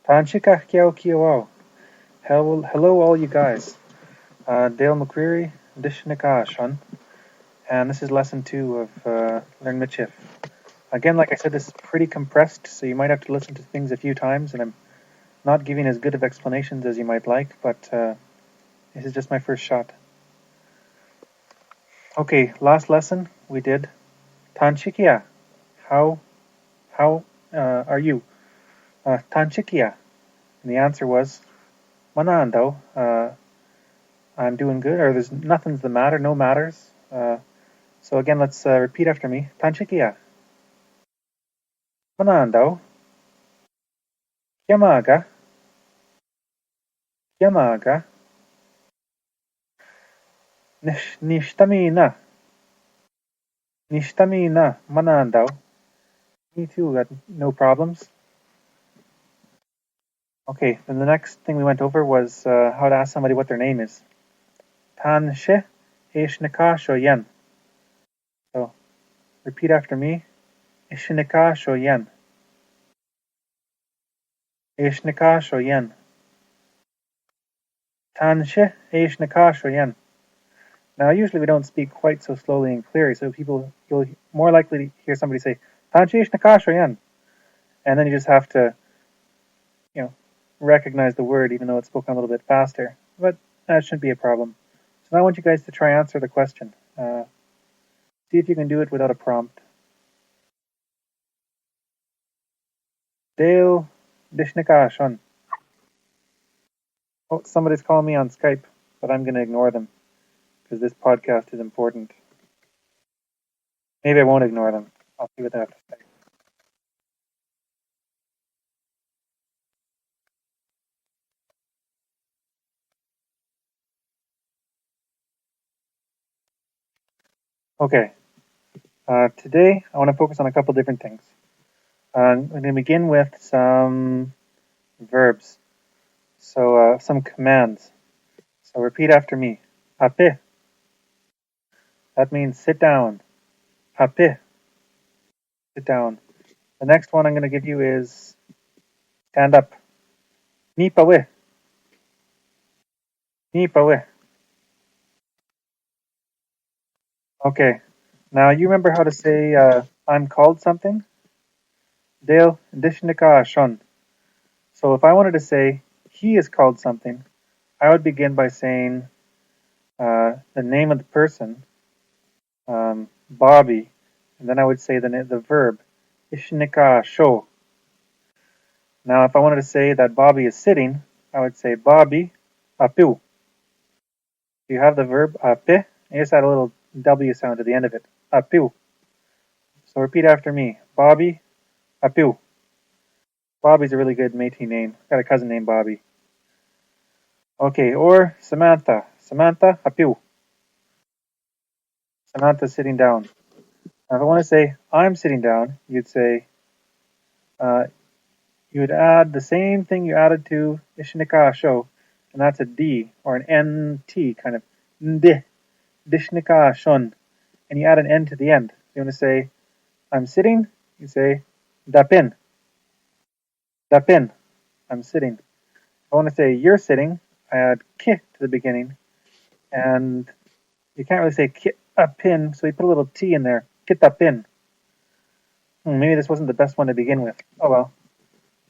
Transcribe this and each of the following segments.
Tanchika Kiao Kiawao. Hello all you guys. Dale McCreary, Dishnakashon, and this is lesson 2 of Learn Michif. Again, like I said, this is pretty compressed, so you might have to listen to things a few times, and I'm not giving as good of explanations as you might like, but this is just my first shot. Okay, last lesson we did Tanchikia. How are you? Tanchikia. And the answer was Manando. I'm doing good, or there's nothing's the matter, no matters. So again, let's repeat after me. Tanchikia. Manando. Yamaga. Yamaga. Nishtamina. Nishtamina. Manando. Me too, got no problems. Okay, then the next thing we went over was how to ask somebody what their name is. Tanshe Ishnika Yen. So repeat after me. Ishnika Yen. Ishnika Yen. Tanshe Ishnika Yen. Now, usually we don't speak quite so slowly and clearly, so you'll more likely to hear somebody say Tanshe Ishnika Yen, and then you just have to, recognize the word even though it's spoken a little bit faster. But that shouldn't be a problem. So now I want you guys to try answer the question. See if you can do it without a prompt. Dale Dishnakashon. Oh, somebody's calling me on Skype, but I'm going to ignore them because this podcast is important. Maybe I won't ignore them. I'll see what they have to say. Okay. Today, I want to focus on a couple different things. I'm going to begin with some verbs. So, some commands. So, repeat after me. Ape. That means sit down. Ape. Sit down. The next one I'm going to give you is stand up. Nipawe. Nipawe. Okay. Now, you remember how to say I'm called something? Dale Dishnika Shon. So if I wanted to say he is called something, I would begin by saying the name of the person, Bobby, and then I would say the verb, Ishnika Sho. Now if I wanted to say that Bobby is sitting, I would say Bobby Apu. You have the verb ape, you just add a little W sound at the end of it. Apu. So repeat after me. Bobby Apu. Bobby's a really good Métis name. Got a cousin named Bobby. Okay, or Samantha. Samantha Apu. Samantha's sitting down. Now, if I want to say I'm sitting down, you'd say, you would add the same thing you added to Ishnika Sho, and that's a D or an NT kind of Ndi, Dishnika Shon, and you add an N to the end. So you want to say I'm sitting, you say Dapin. Dapin. I'm sitting. If I want to say you're sitting, I add Ki to the beginning, and you can't really say Ki a pin, so we put a little T in there. Kitapin. Maybe this wasn't the best one to begin with. Oh well.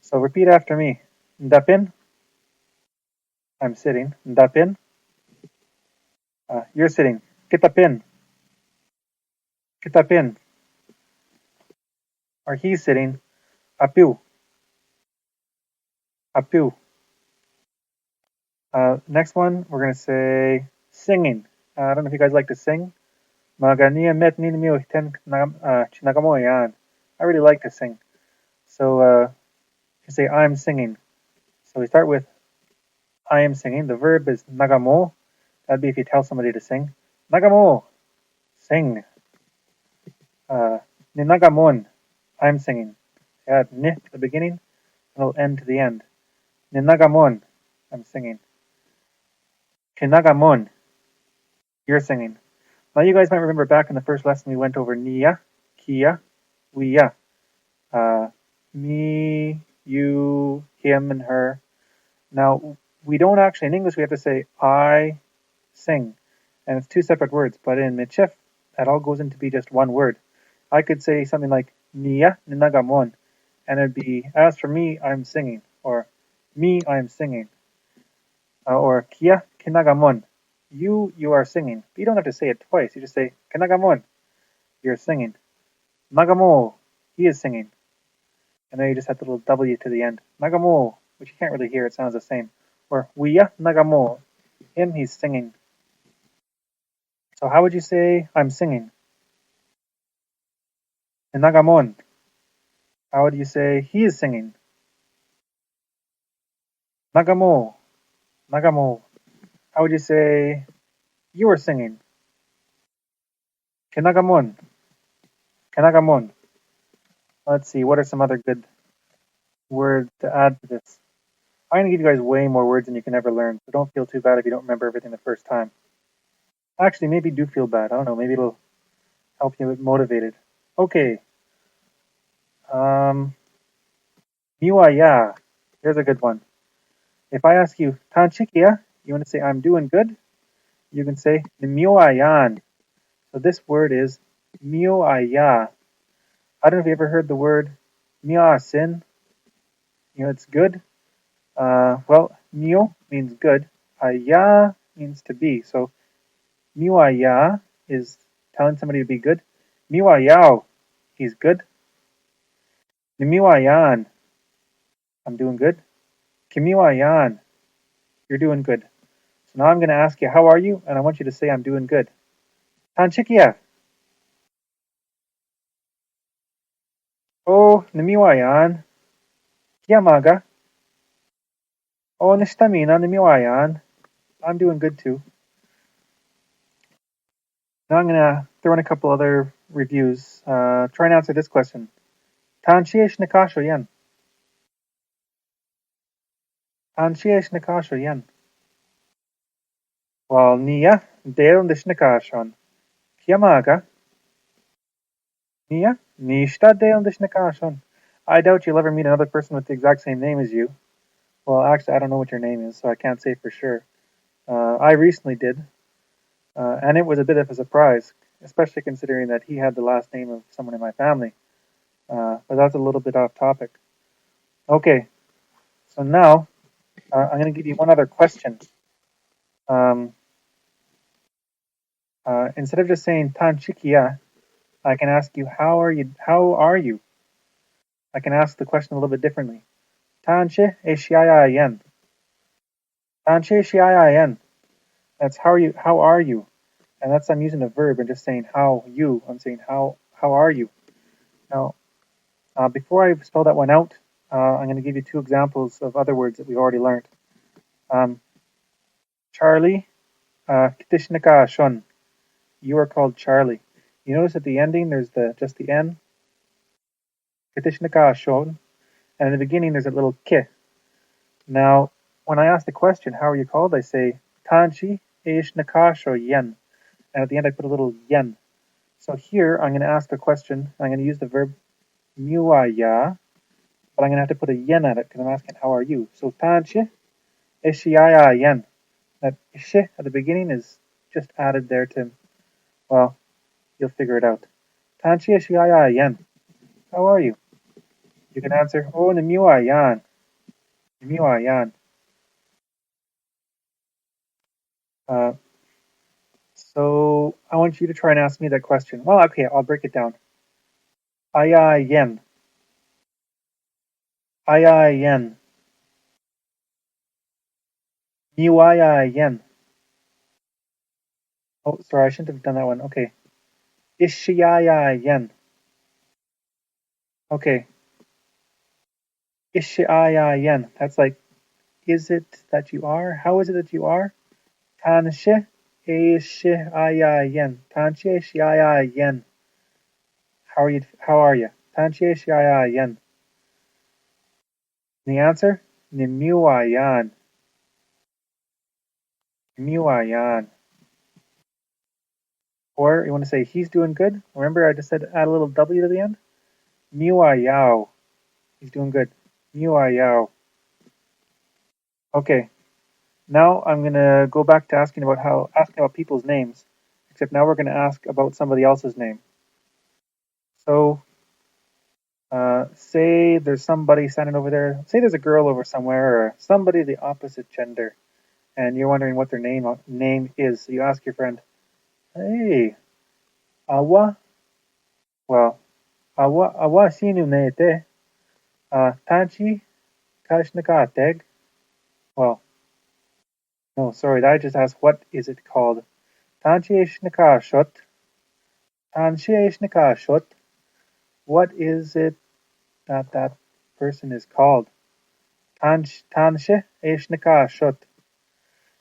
So repeat after me. Dapin. I'm sitting. Dapin. You're sitting. Kitapin. Kitapin. Or he's sitting. Apu. Apu. Next one, we're going to say singing. I don't know if you guys like to sing. I really like to sing. So you say I'm singing. So we start with I am singing. The verb is nagamo. That'd be if you tell somebody to sing. Nagamo. Sing. Ninagamon. I'm singing. Add ni to the beginning, and it'll end to the end. Ninagamon. I'm singing. Kinagamon. You're singing. Now you guys might remember back in the first lesson we went over Nia, Kia, Wiya. Me, you, him and her. Now, we don't actually, in English, we have to say I sing, and it's two separate words, but in Michif, that all goes into be just one word. I could say something like Niya ninagamon, and it'd be, as for me, I'm singing, or me, I'm singing, or Kia kinagamon, you are singing. But you don't have to say it twice. You just say kinagamon, you're singing. Nagamo, he is singing. And then you just have the little W to the end. Nagamo, which you can't really hear, it sounds the same. Or Wiya Nagamo, him, he's singing. So how would you say I'm singing? In Nagamon, how would you say he is singing? Nagamo, Nagamo. How would you say you are singing? Kinagamon, Kinagamon. Let's see, what are some other good words to add to this? I'm going to give you guys way more words than you can ever learn, so don't feel too bad if you don't remember everything the first time. Actually, maybe do feel bad. I don't know, maybe it'll help you get motivated. Okay. Miwaya. Here's a good one. If I ask you, Tanchikia, you want to say I'm doing good? You can say Miwayan. So this word is Miwaya. I don't know if you ever heard the word Miasin. It's good. Well, Mio means good. Aya means to be. So Miwaya is telling somebody to be good. Miwayao, he's good. Nimiwayan, I'm doing good. Kimiwayan, you're doing good. So now I'm going to ask you, how are you? And I want you to say, I'm doing good. Tanchikia. Oh, nimiwayan. Kiamaga. Oh, nishtamina nimiwayan. I'm doing good too. Now I'm going to throw in a couple other reviews. Try and answer this question. Tanchiesh nikasho yen. Tanchiesh nikasho yen. Well, niya del nikashon. Kiamaga. Niya nishta del nikashon. I doubt you'll ever meet another person with the exact same name as you. Well, actually, I don't know what your name is, so I can't say for sure. I recently did, and it was a bit of a surprise, especially considering that he had the last name of someone in my family. But that's a little bit off topic. Okay, so now I'm going to give you one other question. Um, instead of just saying "tanchikia," I can ask you, "How are you? How are you?" I can ask the question a little bit differently. Tanche eshiayen. Tanche eshiayen. That's how are you? How are you? And that's I'm using a verb and just saying how you. I'm saying how are you? Now, before I spell that one out, I'm going to give you two examples of other words that we've already learned. Charlie, kitishnika shun. You are called Charlie. You notice at the ending there's just the N, kitishnika shun, and in the beginning there's a little ki. Now, when I ask the question, how are you called? I say tanchi ish nakasho yen, and at the end I put a little yen. So here I'm going to ask a question. I'm going to use the verb miwaya, but I'm going to have to put a yen at it because I'm asking how are you. So tanchi ishiyaya yen. That ish at the beginning is just added there to, well, you'll figure it out. Tanchi ishiyaya yen. How are you? You can answer, oh, nimiwayan. Nimiwayan. Uh, so I want you to try and ask me that question. Well, okay, I'll break it down. Aya yen. Aya yen. Miwaya yen. Oh, sorry, I shouldn't have done that one. Okay. Ishiyaya yen. Okay. Ishiyaya yen. That's like, is it that you are? How is it that you are? Tanshe ishiyaya yen. Tanshe ishiyaya yen. How are you? How are you? Tanshe ishiyaya yen. The answer? Nimiwayan. Nimiwayan. Or you want to say he's doing good? Remember I just said add a little W to the end? Miwayao. He's doing good. Miwayao. Okay, now I'm gonna go back to asking about people's names, except now we're gonna ask about somebody else's name. So, say there's somebody standing over there. Say there's a girl over somewhere, or somebody of the opposite gender, and you're wondering what their name is. So you ask your friend, "Hey, awa, well, awa sinu nete, tanchi kashnakateg." Well, no, sorry, I just asked what is it called. Tanchi shnakashot, tanchi shnakashot. What is it that person is called? Tanshe eshnakashot.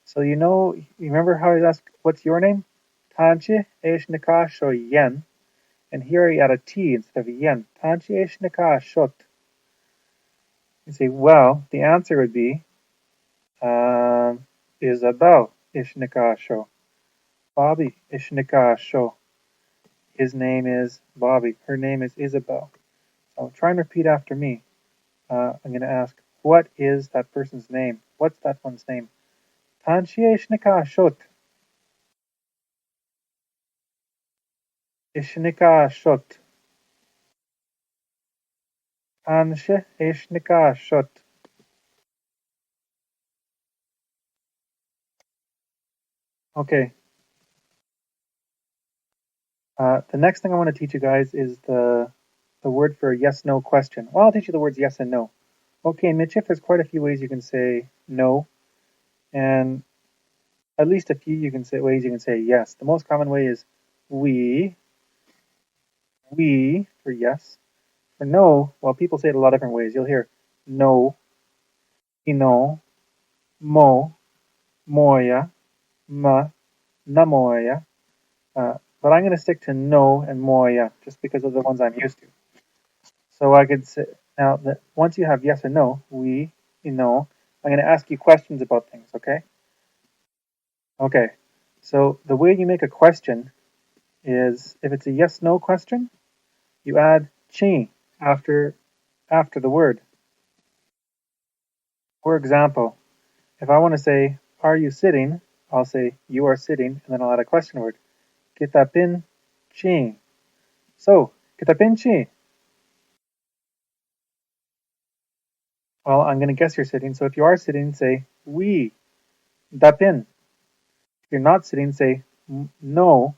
So you remember how I asked, what's your name? Tanchi eshnakasho yen. And here I add a T instead of a yen. Tanchi eshnakashot. You say, well, the answer would be Isabel Ishnikasho. Bobby Ishnikasho. His name is Bobby. Her name is Isabel. So try and repeat after me. I'm going to ask, what is that person's name? What's that one's name? Tanchi Ishnikashot. Ishnikashot. Tanchi Ishnikashot. Okay. The next thing I want to teach you guys is the word for a yes/no question. Well, I'll teach you the words yes and no. Okay, in Michif, there's quite a few ways you can say no, and at least a few ways you can say yes. The most common way is we for yes. For no, well, people say it a lot of different ways. You'll hear no, ino, mo, moya, ma, namoya. But I'm going to stick to no and moya just because of the ones I'm used to. So I could say now that once you have yes and no, I'm going to ask you questions about things. Okay. Okay. So the way you make a question is if it's a yes/no question, you add chi after the word. For example, if I want to say, "Are you sitting?" I'll say, "You are sitting," and then I'll add a question word. Kitapin chi. So, kitapin chi. Well, I'm going to guess you're sitting. So if you are sitting, say we dapin. If you're not sitting, say no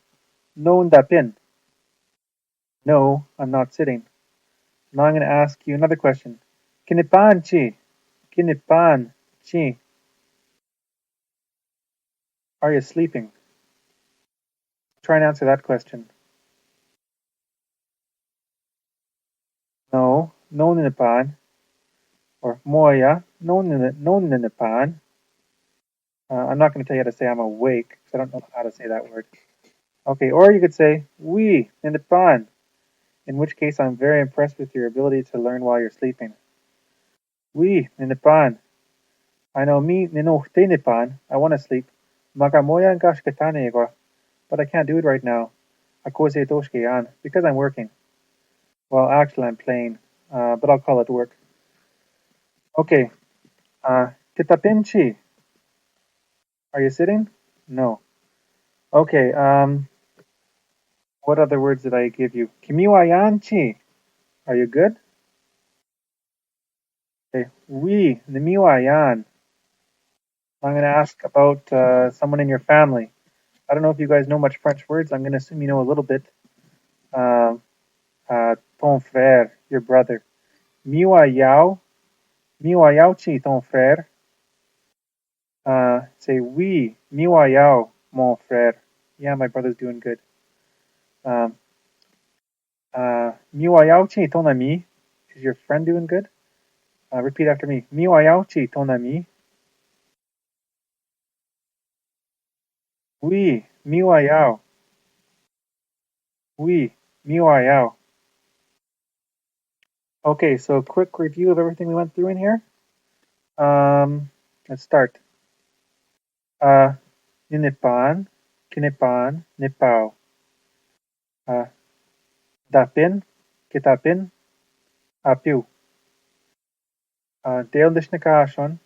dapin. No, I'm not sitting. Now I'm going to ask you another question. Kinipan chi. Kinipan chi. Are you sleeping? Try and answer that question. No ninipan. Or moya, no ninipan. I'm not going to tell you how to say I'm awake because I don't know how to say that word. Okay, or you could say we ninipan, in which case I'm very impressed with your ability to learn while you're sleeping. We ninipan. I know me nino nipan. I want to sleep. Magamoya gashkatane but I can't do it right now. Akose doshkeyan because I'm working. Well, actually, I'm playing, but I'll call it work. Okay. Kitapinchi. Are you sitting? No. Okay. What other words did I give you? Kimiwayanchi. Are you good? Okay. Oui, nimiwayan. I'm going to ask about someone in your family. I don't know if you guys know much French words. I'm going to assume you know a little bit. Ton frère, your brother. Miwayao. Miwayao ton frère. Say oui, miwayao, mon frère. Yeah, my brother's doing good. Um, miwayao ton ami. Is your friend doing good? Repeat after me. Miwayao ton ami. Oui, miwayao. Oui, miwayao. Okay, so quick review of everything we went through in here. Let's start. Ninipan, kinipan, nipao. Dapin, kitapin, apiu. Dale Dishnakashon,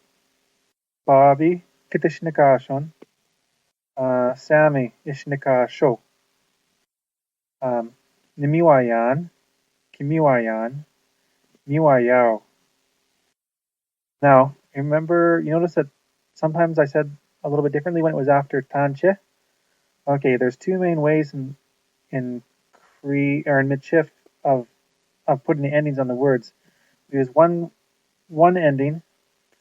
Bobby, kitishnikashon. Sammy, ishnikasho. Nimiwayan, kimiwayan, miwayao. Now, remember, you notice that sometimes I said a little bit differently when it was after tanche. Okay, there's two main ways in Cree or in Michif of putting the endings on the words. We use one ending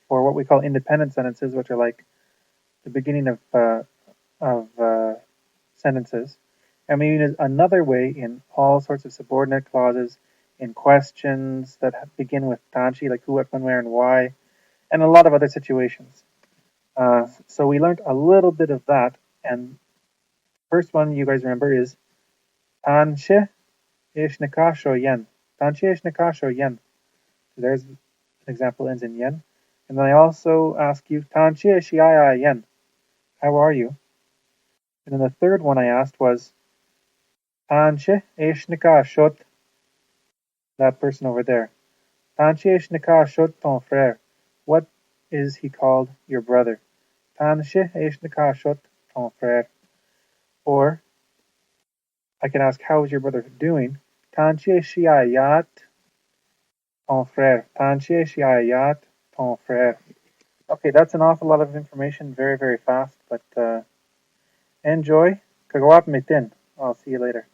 for what we call independent sentences, which are like the beginning of sentences, and we use another way in all sorts of subordinate clauses, in questions that begin with tanchi, like who, what, when, where, and why, and a lot of other situations. So we learned a little bit of that, and first one you guys remember is tanche ishnakasho yen. Tanche ishnakasho yen. There's an example ends in yen. And then I also ask you tanche shiaya yen. How are you? And then the third one I asked was tanche ishnakashot. That person over there. Tanche ishnakashot ton frère. What is he called? Your brother. Tanche ishnakashot ton frère. Or I can ask, how is your brother doing? Tanche shiayat ton frère. Tanche shiayat ton frère. Okay, that's an awful lot of information, very, very fast, but enjoy. Kagawap mitin. I'll see you later.